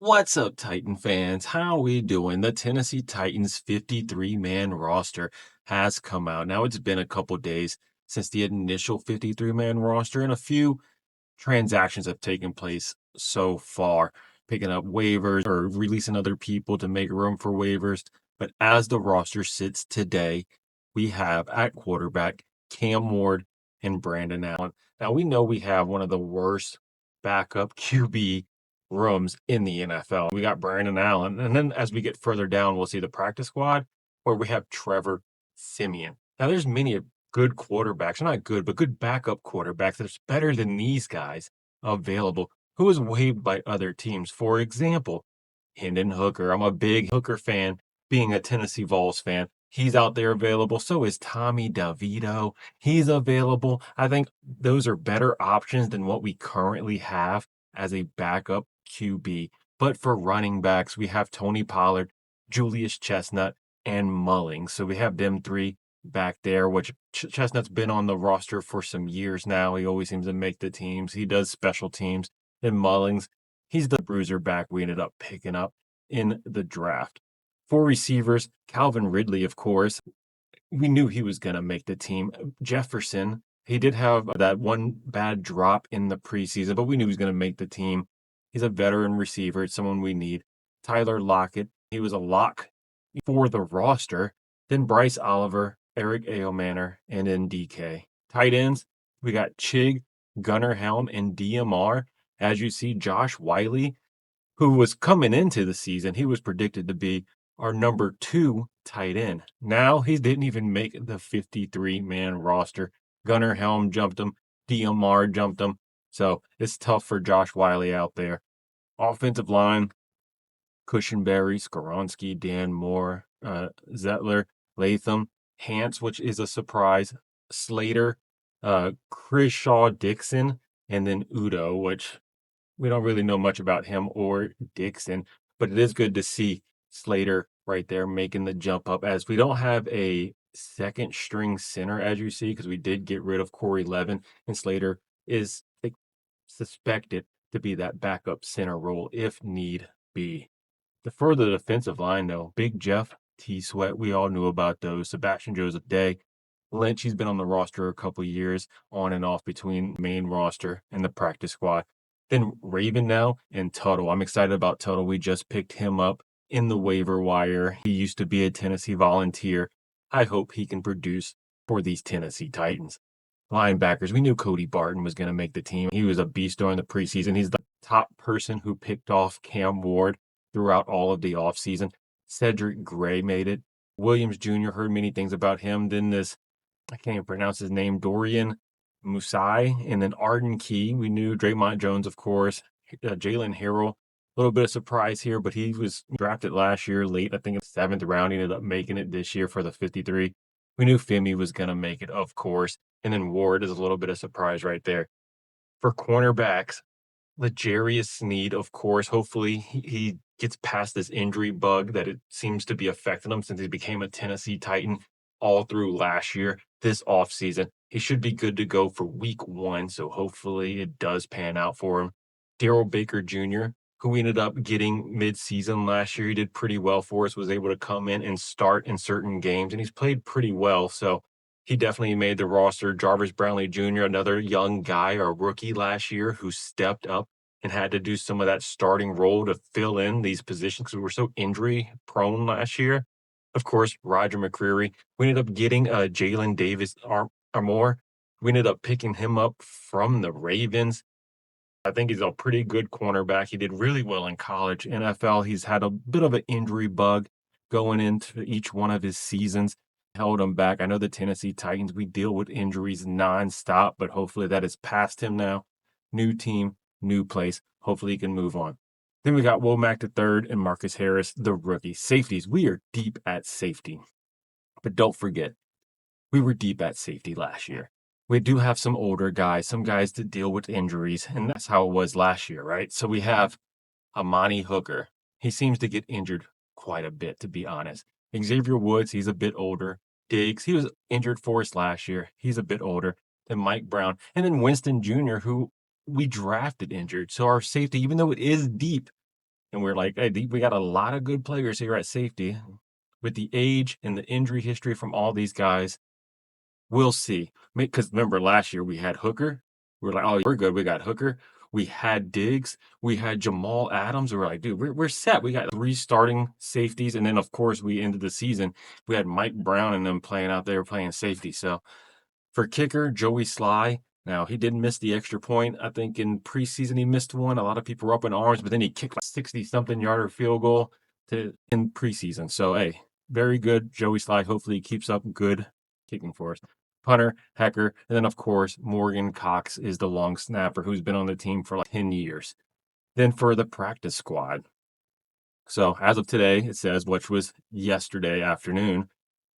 What's up, Titan fans? How we doing? The Tennessee Titans 53-man roster has come out. Now, it's been a couple days since the initial 53-man roster, and a few transactions have taken place so far, picking up waivers or releasing other people to make room for waivers. But as the roster sits today, we have at quarterback Cam Ward and Brandon Allen. Now, we know we have one of the worst backup QB rooms in the NFL. We got Brandon Allen. And then as we get further down, we'll see the practice squad where we have Trevor Simeon. Now, there's many good quarterbacks, not good, but good backup quarterbacks that's better than these guys available who was waived by other teams. For example, Hendon Hooker. I'm a big Hooker fan, being a Tennessee Vols fan. He's out there available. So is Tommy DeVito. He's available. I think those are better options than what we currently have as a backup QB. But for running backs, we have Tony Pollard, Julius Chestnut, and Mullings. So we have them three back there, which Chestnut's been on the roster for some years now. He always seems to make the teams. He does special teams. And Mullings, he's the bruiser back we ended up picking up in the draft. For receivers, Calvin Ridley, of course, we knew he was going to make the team. Jefferson, he did have that one bad drop in the preseason, but we knew he was going to make the team. He's a veteran receiver. It's someone we need. Tyler Lockett, he was a lock for the roster. Then Bryce Oliver, Eric Aomanor, and then DK. Tight ends, we got Chig, Gunnar Helm, and DMR. As you see, Josh Wiley, who was coming into the season, he was predicted to be our number 2 tight end. Now he didn't even make the 53-man roster. Gunnar Helm jumped him. DMR jumped him. So it's tough for Josh Wiley out there. Offensive line, Cushenberry, Skoronski, Dan Moore, Zettler, Latham, Hance, which is a surprise, Slater, Crishaw Dixon, and then Udo, which we don't really know much about him or Dixon, but it is good to see Slater right there making the jump up, as we don't have a second string center, as you see, because we did get rid of Corey Levin, and Slater is suspected to be that backup center role if need be. The further defensive line, though, Big Jeff, T Sweat, we all knew about those. Sebastian Joseph Day, Lynch, he's been on the roster a couple years, on and off between main roster and the practice squad. Then Raven now and Tuttle. I'm excited about Tuttle. We just picked him up in the waiver wire. He used to be a Tennessee Volunteer. I hope he can produce for these Tennessee Titans. Linebackers, we knew Cody Barton was going to make the team. He was a beast during the preseason. He's the top person who picked off Cam Ward throughout all of the offseason. Cedric Gray made it. Williams Jr. heard many things about him. Then this, I can't even pronounce his name, Dorian Musai, and then Arden Key. We knew Draymond Jones, of course. Jalen Harrell, a little bit of surprise here, but he was drafted last year late, I think in the 7th round. He ended up making it this year for the 53. We knew Femi was going to make it, of course. And then Ward is a little bit of surprise right there. For cornerbacks, L'Jarius Sneed, of course. Hopefully he gets past this injury bug that it seems to be affecting him since he became a Tennessee Titan all through last year. This offseason, he should be good to go for week 1, so hopefully it does pan out for him. Daryl Baker Jr., who we ended up getting mid-season last year, he did pretty well for us, was able to come in and start in certain games, and he's played pretty well, so he definitely made the roster. Jarvis Brownlee Jr., another young guy, a rookie last year, who stepped up and had to do some of that starting role to fill in these positions because we were so injury prone last year. Of course, Roger McCreary. We ended up getting Jalen Davis Armour. We ended up picking him up from the Ravens. I think he's a pretty good cornerback. He did really well in college. NFL, he's had a bit of an injury bug going into each one of his seasons, held him back. I know the Tennessee Titans, we deal with injuries nonstop, but hopefully that is past him now. New team, new place. Hopefully he can move on. Then we got Womack III and Marcus Harris, the rookie. Safeties, we are deep at safety. But don't forget, we were deep at safety last year. We do have some older guys, some guys that deal with injuries, and that's how it was last year, right? So we have Amani Hooker. He seems to get injured quite a bit, to be honest. Xavier Woods, he's a bit older. Diggs, he was injured for us last year. He's a bit older than Mike Brown. And then Winston Jr., who we drafted injured. So our safety, even though it is deep and we're like, hey, we got a lot of good players here at safety. With the age and the injury history from all these guys, we'll see. Because remember last year we had Hooker. We were like, oh, we're good. We got Hooker. We had Diggs. We had Jamal Adams. We were like, dude, we're set. We got three starting safeties. And then, of course, we ended the season. We had Mike Brown and them playing out there playing safety. So for kicker, Joey Sly. Now, he did miss the extra point. I think in preseason he missed one. A lot of people were up in arms, but then he kicked like 60-something yarder field goal to in preseason. So, hey, very good. Joey Sly. Hopefully he keeps up good kicking for us. Punter, Hecker, and then, of course, Morgan Cox is the long snapper who's been on the team for like 10 years. Then for the practice squad. So, as of today, it says, which was yesterday afternoon,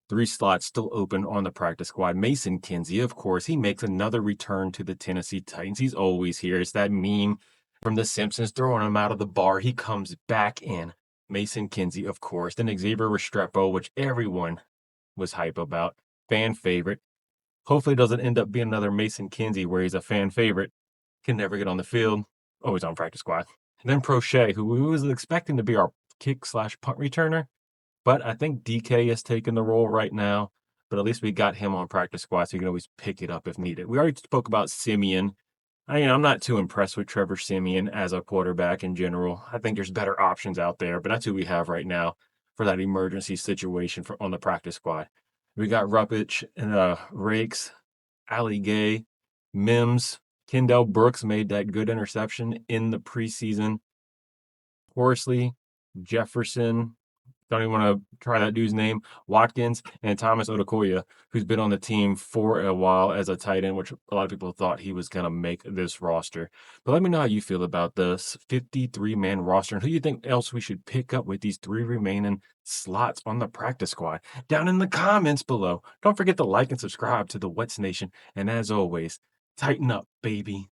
three slots still open on the practice squad. Mason Kinsey, of course, he makes another return to the Tennessee Titans. He's always here. It's that meme from The Simpsons throwing him out of the bar. He comes back in. Mason Kinsey, of course. Then Xavier Restrepo, which everyone was hype about. Fan favorite. Hopefully, it doesn't end up being another Mason Kinsey where he's a fan favorite. Can never get on the field. Always on practice squad. And then Prochet, who we was expecting to be our kick/punt returner. But I think DK is taking the role right now. But at least we got him on practice squad, so you can always pick it up if needed. We already spoke about Simeon. I'm not too impressed with Trevor Simeon as a quarterback in general. I think there's better options out there, but that's who we have right now for that emergency situation on the practice squad. We got Rupich and Rakes, Ali Gay, Mims, Kendall Brooks made that good interception in the preseason. Horsley, Jefferson, don't even want to try that dude's name. Watkins and Thomas Odukoya, who's been on the team for a while as a tight end, which a lot of people thought he was going to make this roster. But let me know how you feel about this 53-man roster and who you think else we should pick up with these three remaining slots on the practice squad down in the comments below. Don't forget to like and subscribe to the Wets Nation. And as always, tighten up, baby.